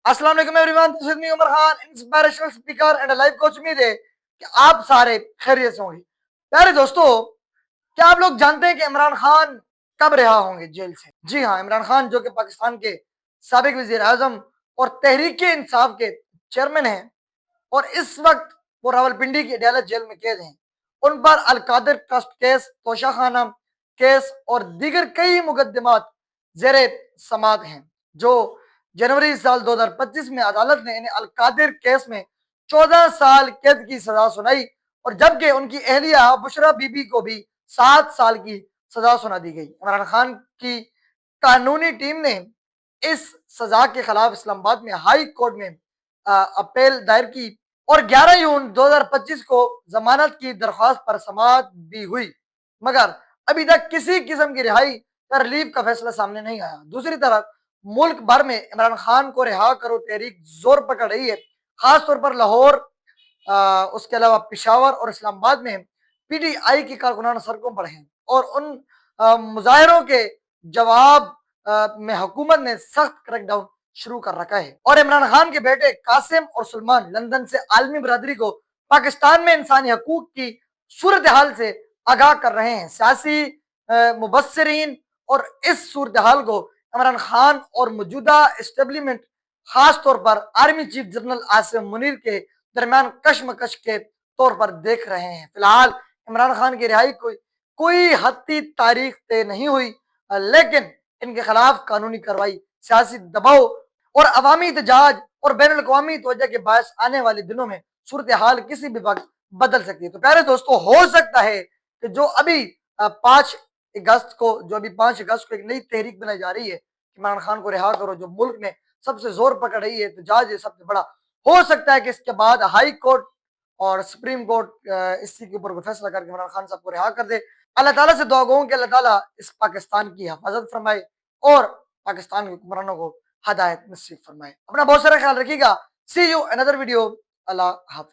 अस्सलाम वालेकुम everyone, this is me Umar Khan, inspirational speaker and life coach. उम्मीद है कि आप सारे खैरियत से होंगे। प्यारे दोस्तों, क्या आप लोग जानते हैं कि इमरान खान कब रिहा होंगे जेल से? जी हाँ, इमरान खान जो कि पाकिस्तान के साबिक वजीर आजम और तहरीक इंसाफ के चेयरमैन हैं और इस वक्त वो रावलपिंडी की अदालत जेल में कैद हैं। उन पर Al-Qadir trust case, Toshakhana case और दीगर कई मुकदमात जेर समात हैं, जो जनवरी साल 2025 में अदालत ने इन्हें अलकादिर केस में 14 साल कैद की सजा सुनाई और जबकि उनकी अहलिया बुशरा बीबी को भी 7 साल की सजा सुना दी गई। इमरान खान की कानूनी टीम ने इस सजा के खिलाफ इस्लामाबाद में हाई कोर्ट में अपील दायर की और 11 जून 2025 को जमानत की दरख्वास्त पर समाअत भी हुई, मगर अभी तक किसी किस्म की रिहाई या रिलीफ का फैसला सामने नहीं आया। दूसरी तरफ मुल्क भर में इमरान खान को रिहा करो तहरीक जोर पकड़ रही है। खास तौर पर लाहौर, उसके अलावा पिशावर और इस्लामाबाद में पीटीआई की कारकुनान सड़कों पर हैं और उन मुजाहिरों के जवाब में हुकूमत ने सख्त क्रैकडाउन शुरू कर रखा है और इमरान खान के बेटे कासिम और सलमान लंदन से आलमी बरादरी को पाकिस्तान में इंसानी हकूक की सूरत हाल से आगाह कर रहे हैं। सियासी मुबसरीन और इस सूरत हाल को इमरान खान और मौजूदा एस्टेब्लिशमेंट, खास तौर पर army chief general Asim Munir के दरमियान कशमकश के तौर पर देख रहे हैं। फिलहाल इमरान खान की रिहाई कोई हत्ती तारीख तय नहीं हुई, लेकिन इनके खिलाफ कानूनी कार्रवाई, सियासी दबाव और अवामी एहतजाज और बैन अवी तवज्जो के बायस आने वाले दिनों में सूरत हाल किसी भी वक्त बदल सकती है। तो प्यारे दोस्तों, हो सकता है कि जो अभी 5 अगस्त को एक नई तहरीक बनाई जा रही है, इमरान खान को रिहा करो, जो मुल्क में सबसे जोर पकड़ रही है, एहतजाज है सबसे बड़ा, हो सकता है कि इसके बाद हाई कोर्ट और सुप्रीम कोर्ट इसी के ऊपर फैसला करके इमरान खान साहब को रिहा कर दे। अल्लाह ताला से दुआ गो कि अल्लाह ताला इस पाकिस्तान की हिफाजत फरमाए और पाकिस्तान के हुक्मरानों को हदायत नसीब फरमाए। अपना बहुत सारा ख्याल रखिएगा। See you another video. अल्लाह हाफिज।